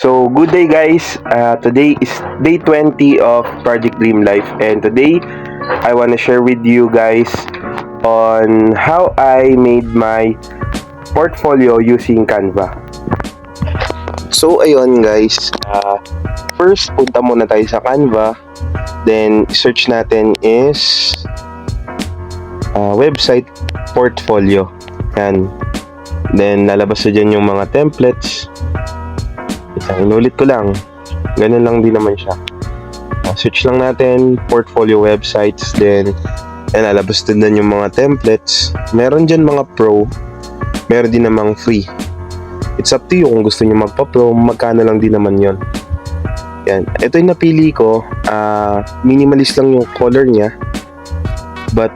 So, good day guys. Today is day 20 of Project Dream Life, and today I want to share with you guys on how I made my portfolio using Canva. So, ayun guys. First, punta muna tayo sa Canva. Then, search natin is website portfolio. Yan. Then, lalabas na dyan yung mga templates. Inulit ko lang. Ganun lang din naman siya. Search lang natin portfolio websites. Then, lalabas din yung mga templates. Meron dyan mga pro. Meron din namang free. It's up to you kung gusto nyo magpa-pro. Magkano lang din naman yon. Yan. Ito yung napili ko. Minimalist lang yung color niya. But,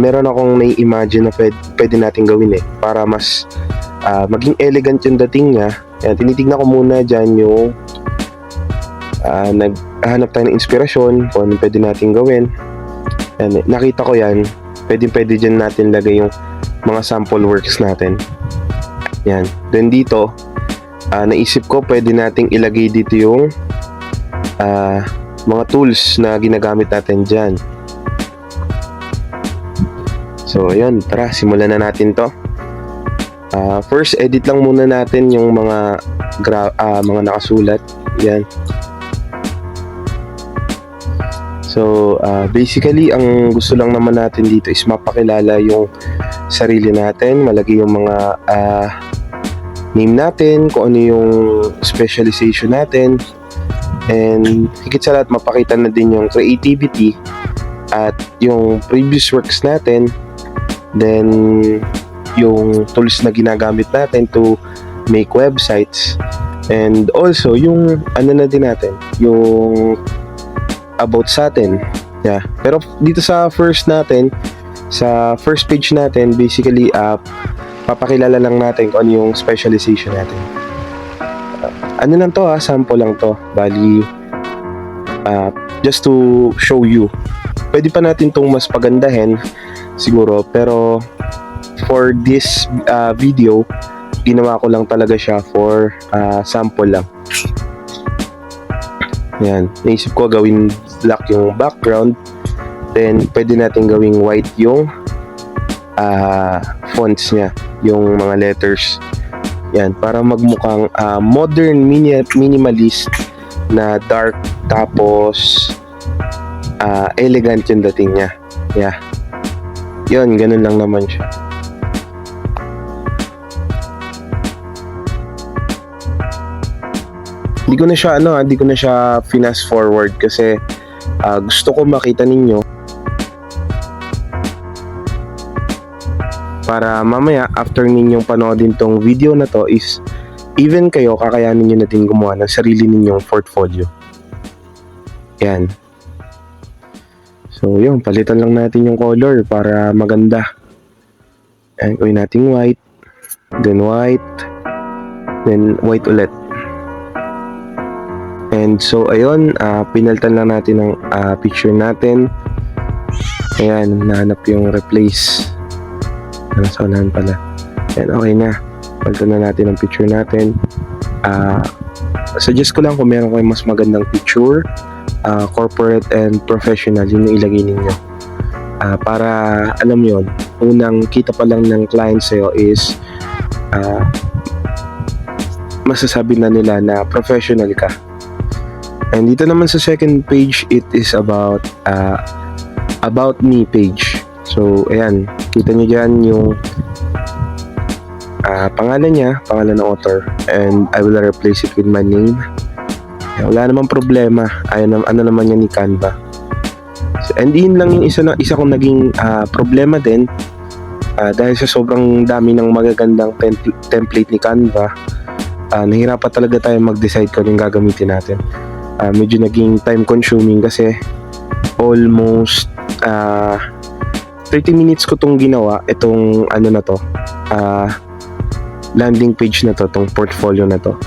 meron akong may imagine na pwede natin gawin para mas maging elegant yung dating niya. Yan, tinitignan ko muna dyan yung naghahanap tayo ng inspirasyon kung ano pwede natin gawin. Yan, nakita ko yan. Pwede dyan natin lagay yung mga sample works natin. Yan. Then dito, naisip ko pwede nating ilagay dito yung mga tools na ginagamit natin dyan. So, ayun. Tara, simulan na natin to. First, edit lang muna natin yung mga nakasulat. Yan. So, basically, ang gusto lang naman natin dito is mapakilala yung sarili natin. Malagay yung mga name natin, kung ano yung specialization natin. And, higit sa lahat, mapakita na din yung creativity at yung previous works natin. Then, yung tools na ginagamit natin to make websites, and also yung ano na din natin, yung about sa atin. Yeah. Pero dito sa first page natin, basically papakilala lang natin kung ano yung specialization natin. Ano lang to, sample lang to. Bali, just to show you. Pwede pa natin tong mas pagandahin siguro, pero for this video, ginawa ko lang talaga siya for sample lang. Yan. Naisip ko gawin black yung background. Then, pwede natin gawing white yung fonts niya. Yung mga letters. Yan. Para magmukhang modern minimalist na dark. Tapos, elegant yung dating niya. Yeah. Yun. Ganun lang naman siya. Hindi ko na siya fast forward kasi gusto ko makita ninyo para mamaya after ninyong panoodin tong video na to is even kayo kakayanin nyo na din gumawa ng sarili ninyong portfolio. Yan. So yun, palitan lang natin yung color para maganda. Yan, gawin natin white, then white ulit. And so, ayun, pinalitan lang natin ng picture natin. Ayan, nahanap yung replace. Nasa unahan pala. Ayan, okay na. Palitan na natin ang picture natin. Suggest ko lang kung meron kayong mas magandang picture, corporate and professional, yun yung ilagay ninyo. Para, alam yun, unang kita pa lang ng client sa'yo is masasabi na nila na professional ka. And dito naman sa second page, it is about me page. So, ayan. Kita nyo dyan yung pangalan niya, pangalan ng author. And I will replace it with my name. Wala namang problema. Ano naman yan ni Canva. So, and yun lang yung isa kong naging problema din. Dahil sa sobrang dami ng magagandang template ni Canva, nahirapan talaga tayo mag-decide kung yung gagamitin natin. Medyo naging time consuming kasi almost 30 minutes ko tong ginawa, itong landing page na to, tong portfolio na to.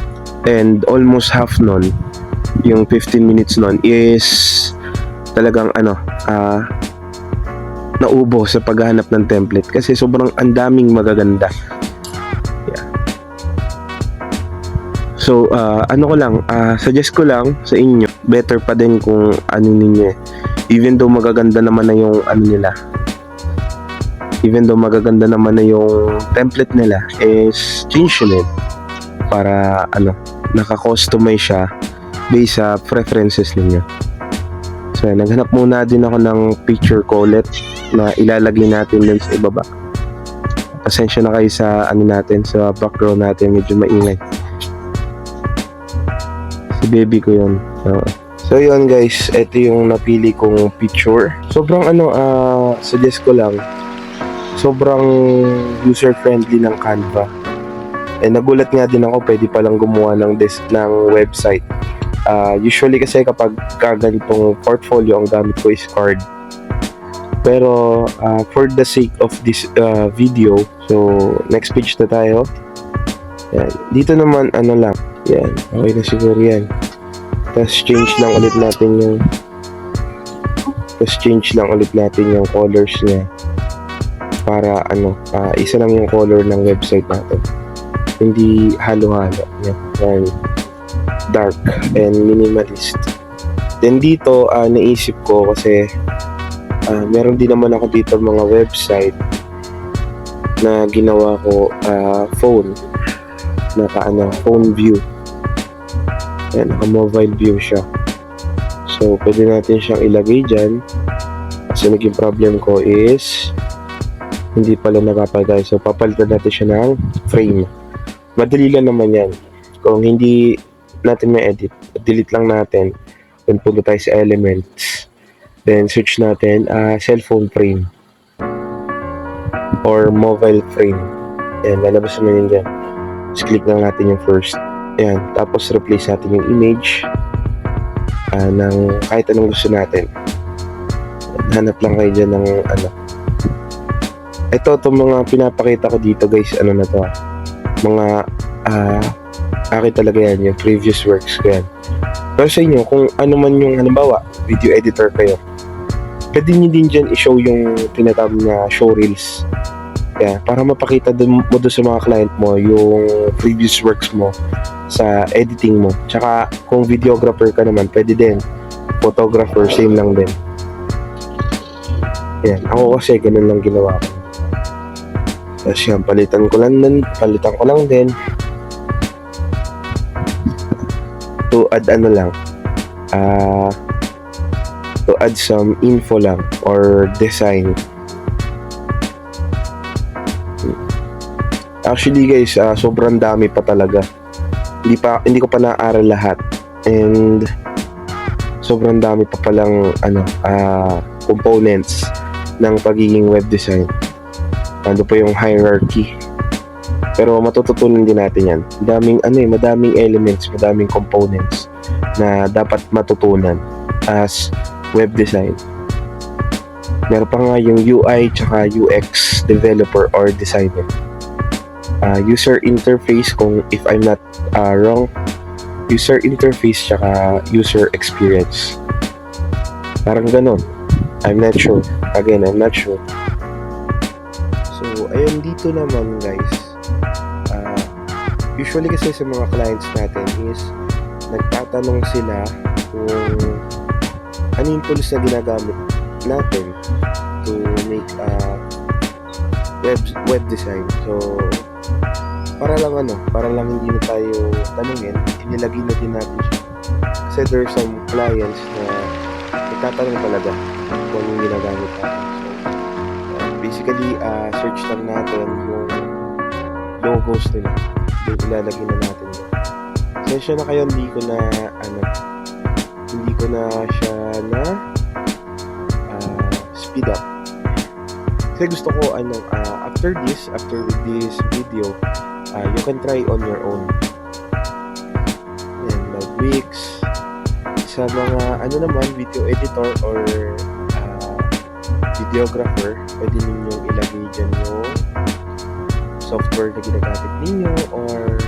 And almost half nun, yung 15 minutes nun is talagang naubo sa paghahanap ng template kasi sobrang andaming magaganda. Yeah. So, ano ko lang, suggest ko lang sa inyo, better pa din kung ano ninyo eh. Even though magaganda naman na yung ano nila, even though magaganda naman na yung template nila, is change nyo para ano, naka-customize siya based sa preferences ninyo. So, naghanap muna din ako ng picture collet na ilalagay natin dun sa ibaba. Pasensya na kayo sa ano natin, sa background natin, medyo maingay. Si baby ko yun. So yun guys, ito yung napili kong picture. Sobrang ano, suggest ko lang, sobrang user friendly ng Canva. Nagulat nga din ako, pwede palang gumawa ng website. Usually kasi kapag ganitong portfolio, ang gamit ko is card. Pero for the sake of this video, so next page na tayo. Yan. Dito naman ano lang, yan, okay na siguro yan. Tapos change lang ulit natin yung colors niya para ano, isa lang yung color ng website natin, hindi halo-halo. Yan, dark and minimalist. Then dito naisip ko kasi meron din naman ako dito mga website na ginawa ko phone view. Yan, naka-mobile view siya. So, pwede natin siyang ilagay dyan. Kasi naging problem ko is hindi pala nakapagay. So, papalitan natin siya ng frame. Madali lang naman yan. Kung hindi natin ma-edit, delete lang natin. Then, punta tayo sa elements. Then, search natin cellphone frame or mobile frame. Yan, lalabas naman yun dyan. Just click lang natin yung first. Ayan. Tapos replace natin yung image ng kahit anong gusto natin. Hanap lang kayo dyan ng ano. Itong mga pinapakita ko dito guys, ano na to. Mga akin talaga yan, yung previous works ko yan. Pero sa inyo, kung ano man yung halimbawa, video editor kayo, pwede nyo din dyan i-show yung tinatawag na show reels. Yeah, para mapakita mo doon sa mga client mo yung previous works mo sa editing mo. Tsaka kung videographer ka naman, pwede din. Photographer, same lang din. Yan, ako kasi ganun lang ginawa ko. Tapos yan, palitan ko lang din to add ano lang, to add some info lang or design. Actually guys, sobrang dami pa talaga. Hindi ko pa na-aaral lahat. And sobrang dami pa palang components ng pagiging web design. Ano pa yung hierarchy. Pero matututunan din natin yan. Madaming elements, madaming components na dapat matutunan as web design. Meron pa nga yung UI tsaka UX developer or designer. User interface, kung if I'm not wrong, user interface tsaka user experience. Parang ganun. I'm not sure. Again, I'm not sure. So, ayun dito naman guys. Usually kasi sa mga clients natin is nagtatanong sila kung ano yung tools na ginagamit natin to make web design. So, para lang hindi na tayo tanungin, inilagay na din natin siya. Kasi there are some clients na nagtatanong talaga kung anong ginagamit natin. So, basically, search lang natin yung logos nila. Then, ilalagay na natin yun. Sensya na kayo, hindi ko na siya na speed up. Kasi gusto ko, after with this video, you can try on your own. Yan, Wix. Sa mga, video editor or videographer, pwede ninyong ilagay dyan yung software na ginagamit ninyo or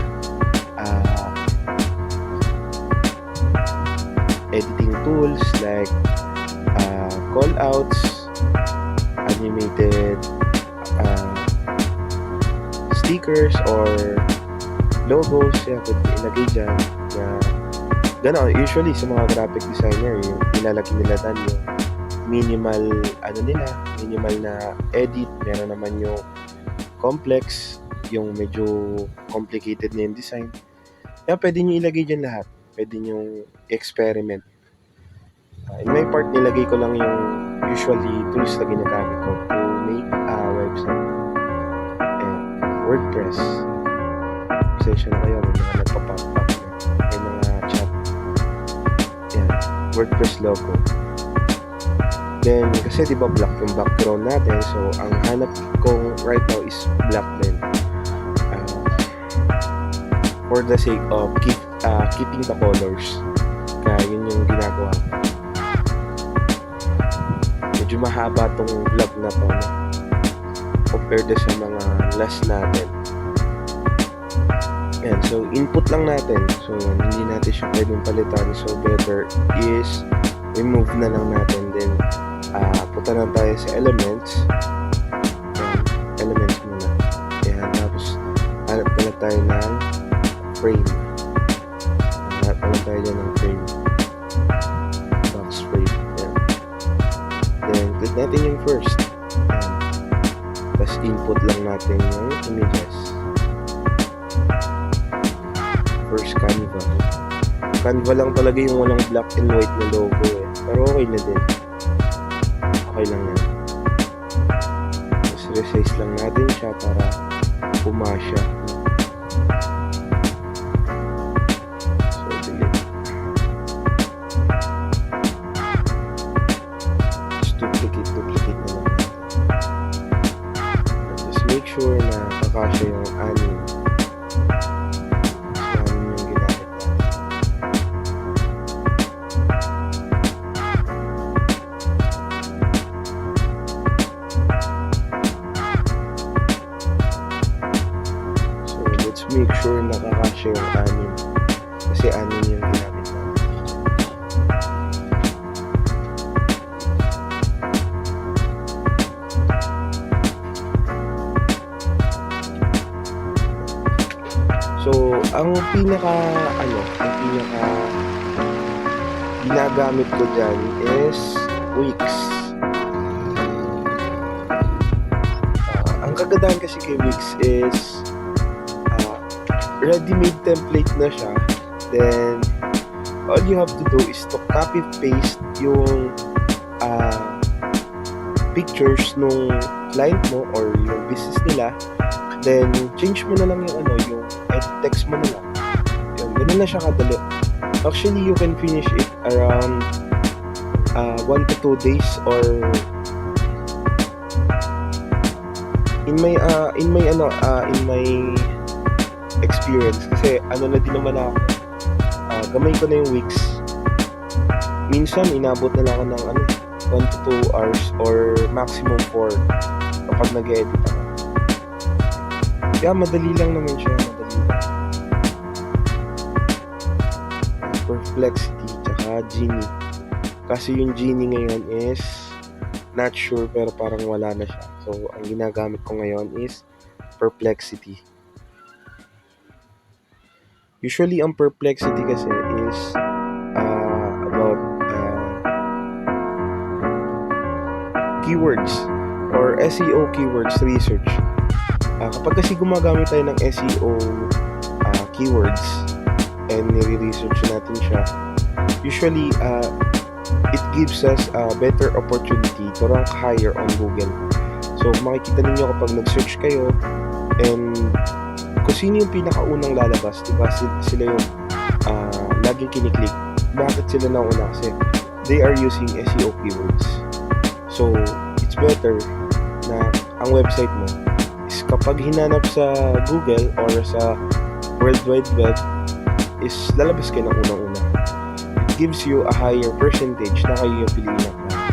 editing tools like callouts, animated stickers or logos, yan, pwede ilagay dyan na gano'n. Usually sa mga graphic designer, yung ilalagay nila dyan yung minimal, minimal na edit. Meron naman yung complex, yung medyo complicated na yung design. Kaya pwede nyo ilagay dyan lahat. Pwede nyo experiment. In my part, nilagay ko lang yung usually tools na ginagamit ko to make a website. And WordPress. Pasensya na kayo, may mga nagpa-pop up na. May mga chat. Yan, WordPress logo. Then, kasi diba black yung background natin, so ang hanap kong right now is black din. For the sake of keeping the colors. Kaya yun yung ginagawa ko. Medyo mahaba tong vlog na to, no? Compared sa mga last natin. Yan, so input lang natin. So hindi natin siya pwedeng palitan. So better is remove na lang natin. Then punta na tayo sa elements. Yan, elements muna. Yan, tapos hanap na tayo ng frame. Hanap na tayo dyan ng frame. Box frame. Yan. Then click natin yung first. Yan. Tapos input lang natin yung images. First Canva. Canva lang talaga yung walang black and white na logo eh. Pero okay na din. Okay lang yan. Tapos resize lang natin siya para pumasya. So delete. Just duplicate na lang natin. Just make sure na kakasya yung anim. Make sure nakakasya yung anim kasi anim yung ginamit natin. So ang pinaka ginagamit ko dyan is Wix. Ang kagandahan kasi kay Wix is ready-made template na siya. Then all you have to do is to copy paste yung pictures nung client mo or yung business nila. Then change mo na lang yung yung edit text mo na lang. Yun, ganun na siya kadali. Actually, you can finish it around 1 to 2 days or in my experience kasi na din naman ako, gamay ko na yung Wix. Minsan inabot na lang ako ng 1 to 2 hours or maximum 4 kapag nag-edit ako. Kaya madali lang naman siya, madali lang. Perplexity tsaka Genie. Kasi yung Genie ngayon is not sure pero parang wala na siya. So ang ginagamit ko ngayon is Perplexity. Usually, ang Perplexity kasi is about keywords or SEO keywords research. Kapag kasi gumagamit tayo ng SEO keywords and nire-research natin siya, usually it gives us a better opportunity to rank higher on Google. So, makikita ninyo kapag nag-search kayo and kung sino yung pinakaunang lalabas, diba? Sila yung laging kiniklik. Bakit sila nauna? Kasi they are using SEO keywords. So, it's better na ang website mo is kapag hinanap sa Google or sa World Wide Web is lalabas kayo ng unang-una. It gives you a higher percentage na kayo yung piliin na plan.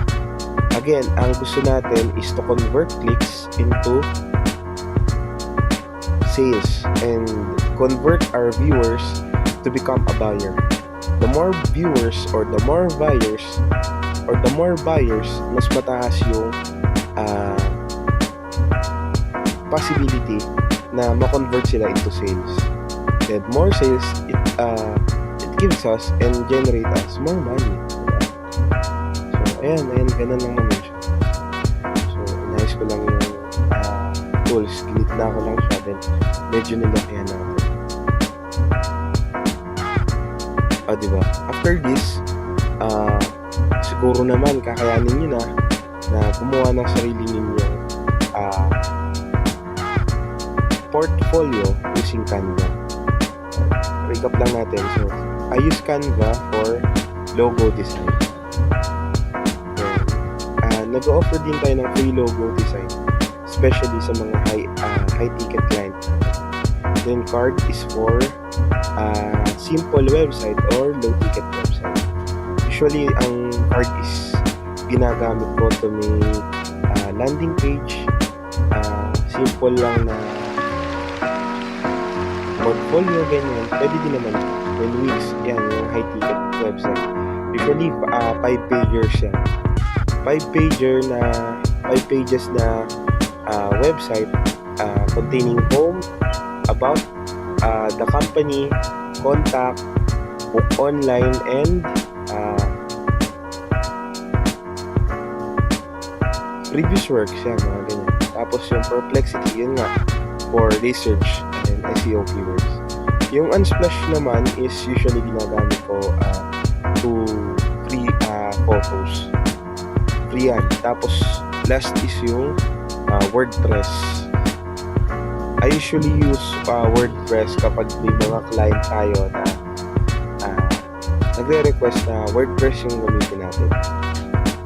Again, ang gusto natin is to convert clicks into sales and convert our viewers to become a buyer. The more viewers or the more buyers, mas mataas yung possibility na ma-convert sila into sales. Then more sales, it gives us and generate us more money. So ayan, ganun lang naman siya. So inayos ko lang yung tools, ginitna ko lang siya, then medyo nilakihan natin. Diba? After this, siguro naman kakayanin nyo na kumuha ng sarili ninyong portfolio using Canva. Recap lang natin. So, I use Canva for logo design. Then, nag-offer din tayo ng free logo design, especially sa mga high-ticket client. Then, card is for simple website or low-ticket website. Usually, ang card is ginagamit ko to make landing page, simple lang na portfolio, ganyan. Pwede din naman when Wix, yan, yung high-ticket website. Usually, 5-pagers yan. 5 pages na website containing home, about, the company, contact, book online, and previous works, yan, mga ganyan. Tapos yung Perplexity, yun nga, for research and SEO keywords. Yung Unsplash naman is usually ginagamit ko to free photos. Free yan. Tapos last is yung WordPress. I usually use WordPress kapag may mga client tayo na nagre-request na WordPress yung gamitin natin.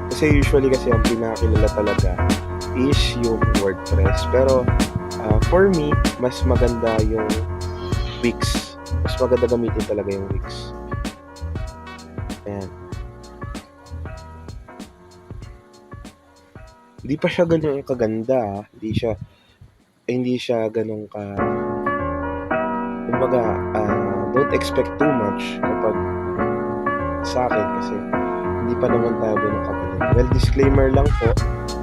Kasi usually ang pinakilala talaga is yung WordPress. Pero for me, mas maganda yung Wix. Mas maganda gamitin talaga yung Wix. Ayan. Hindi pa siya ganun kaganda. Hindi siya ganun ka... Kumbaga, don't expect too much kapag sa akin kasi hindi pa naman tayo ganun kagaling. Well, disclaimer lang po,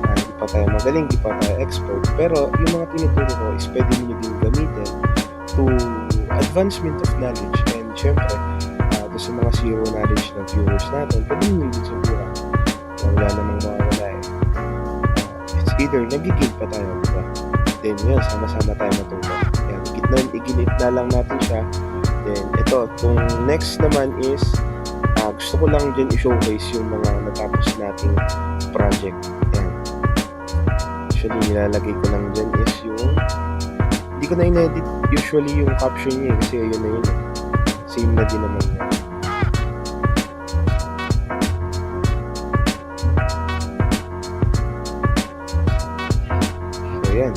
hindi pa tayo magaling, hindi pa tayo expert, pero yung mga tinuturo ko is pwede nyo din gamitin to advancement of knowledge, and syempre sa mga zero knowledge na viewers natin, pwede nyo din subukan na wala namang mawawala it's either nagiging pa tayo, diba? Then yun, sama-sama tayo matuto. Yan, iginit na lang natin siya. Then ito, itong next naman is gusto ko lang dyan i-showcase yung mga natapos nating project. Yan. Usually, nilalagay ko lang dyan is yung hindi ko na in-edit usually yung caption niya kasi yun na yun. Same na din naman yun. So, yan.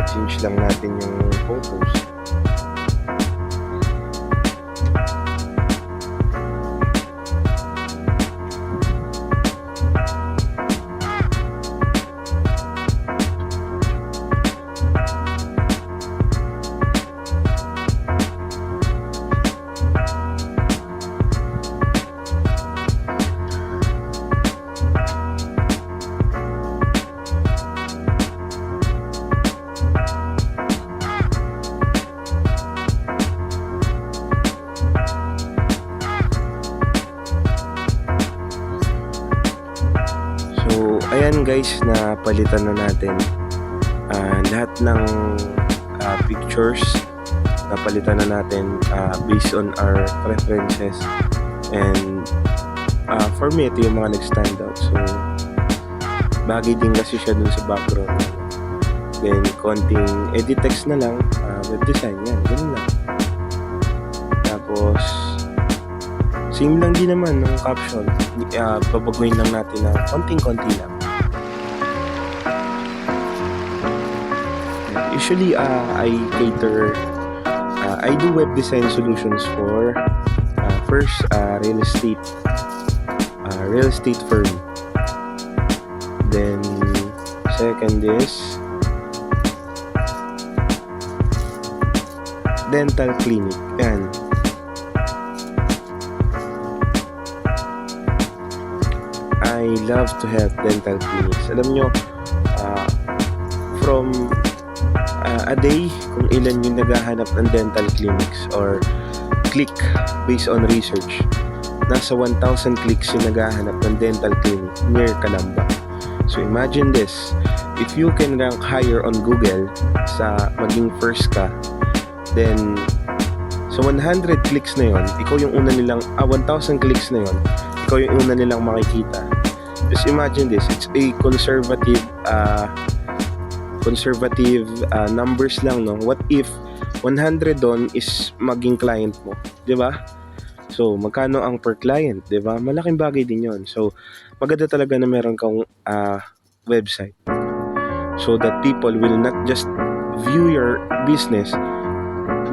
Change lang natin yung photos. Ayan guys, napalitan na natin lahat ng pictures, napalitan na natin based on our preferences, and for me ito yung mga nag-stand out, so bagay din kasi siya dun sa background. Then konting edit text na lang, web design, yan, ganun lang. Tapos same lang din naman ng caption, babaguhin lang natin na konting-konti lang. Usually, I do web design solutions for first real estate firm. Then second is dental clinic. Yan. I love to have dental clinics. Alam nyo, from a day kung ilan yung naghahanap ng dental clinics or click based on research. Nasa 1,000 clicks yung naghahanap ng dental clinic near Calamba. So imagine this, if you can rank higher on Google sa maging first ka, then sa 100 clicks na yon, ikaw yung una nilang 1,000 clicks na yon, ikaw yung una nilang makikita. Just imagine this, it's a conservative numbers lang, no? What if 100 doon is maging client mo, 'di ba? So, magkano ang per client, 'di ba? Malaking bagay din 'yon. So, maganda talaga na meron kang website so that people will not just view your business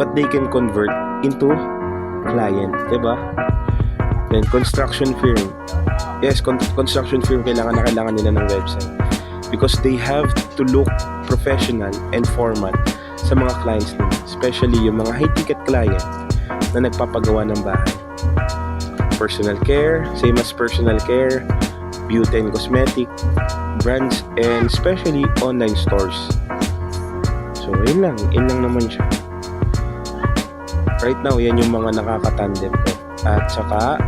but they can convert into client, 'di ba? Then construction firm. Yes, construction firm kailangan nila ng website because they have to look professional and formal sa mga clients nila, especially yung mga high ticket client na nagpapagawa ng bahay. Personal care, same as personal care, beauty and cosmetic, brands, and especially online stores. So, yun lang naman siya. Right now, yan yung mga nakakatandem ko. At saka,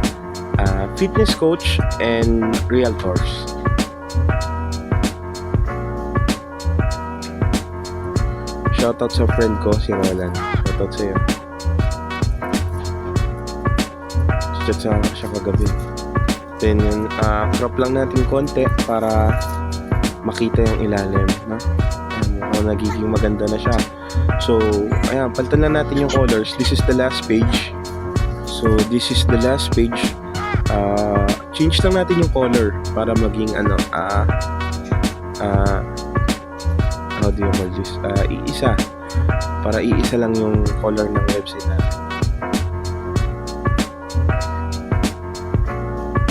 fitness coach and realtors. Shoutout sa friend ko, si Roland. Shoutout sa'yo. Chat sa siya kagabi. Then yun, crop lang natin konti para makita yung ilalim, no? Ayan, nagiging maganda na siya. So, ayan, palitan na natin yung colors. This is the last page. So, this is the last page. Change lang natin yung color para maging how do you call this? Iisa. Para iisa lang yung color ng website natin.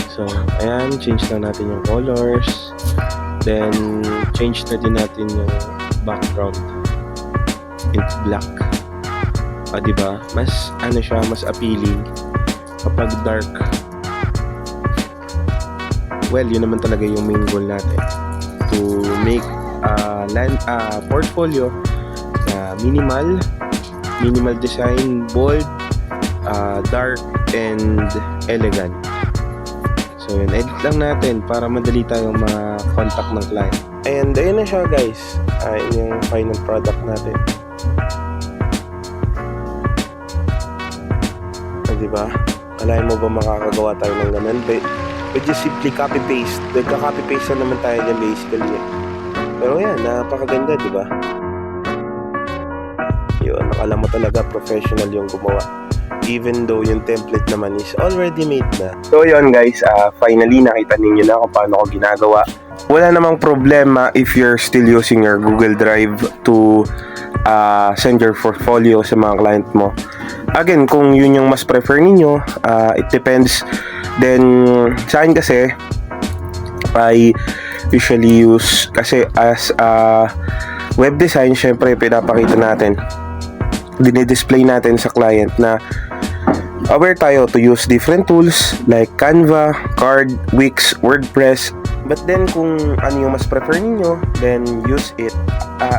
So, ayan, change lang natin yung colors. Then, change na din natin yung background into black. Diba? Mas, siya, mas appealing kapag dark. Well, yun naman talaga yung main goal natin. To make portfolio na minimal design, bold, dark, and elegant. So yun, edit lang natin para madali tayong ma-contact ng client. And ayun na siya guys, yun yung final product natin. Diba? Alain mo ba makakagawa tayo ng ganun? We just simply copy-paste. Nagka-copy-paste na naman tayo dyan basically. Pero yan, napakaganda, diba? Yun, akala mo talaga professional yung gumawa. Even though yung template naman is already made na. So yun guys, finally nakita ninyo na kung paano ko ginagawa. Wala namang problema if you're still using your Google Drive to send your portfolio sa mga client mo. Again, kung yun yung mas prefer ninyo, it depends. Then sa akin kasi, I usually use, kasi as web design, syempre pinapakita natin, dinidisplay natin sa client na aware tayo to use different tools like Canva, Card, Wix, WordPress. But then kung ano yung mas prefer ninyo, then use it.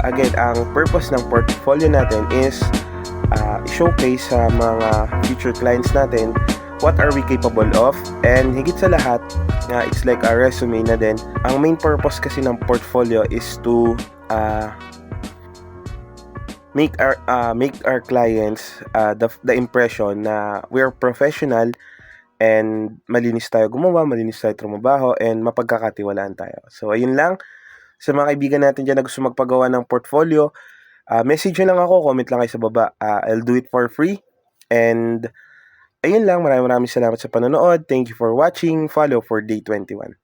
Again, ang purpose ng portfolio natin is showcase sa mga future clients natin what are we capable of, and higit sa lahat, it's like a resume na din. Ang main purpose kasi ng portfolio is to make our clients the impression na we're professional and malinis tayo gumawa, malinis tayo trumabaho, and mapagkakatiwalaan tayo. So ayun lang sa mga kaibigan natin dyan na gusto magpagawa ng portfolio. Message nyo lang ako, comment lang kayo sa baba. I'll do it for free. And ayun lang, maraming salamat sa panonood. Thank you for watching. Follow for day 21.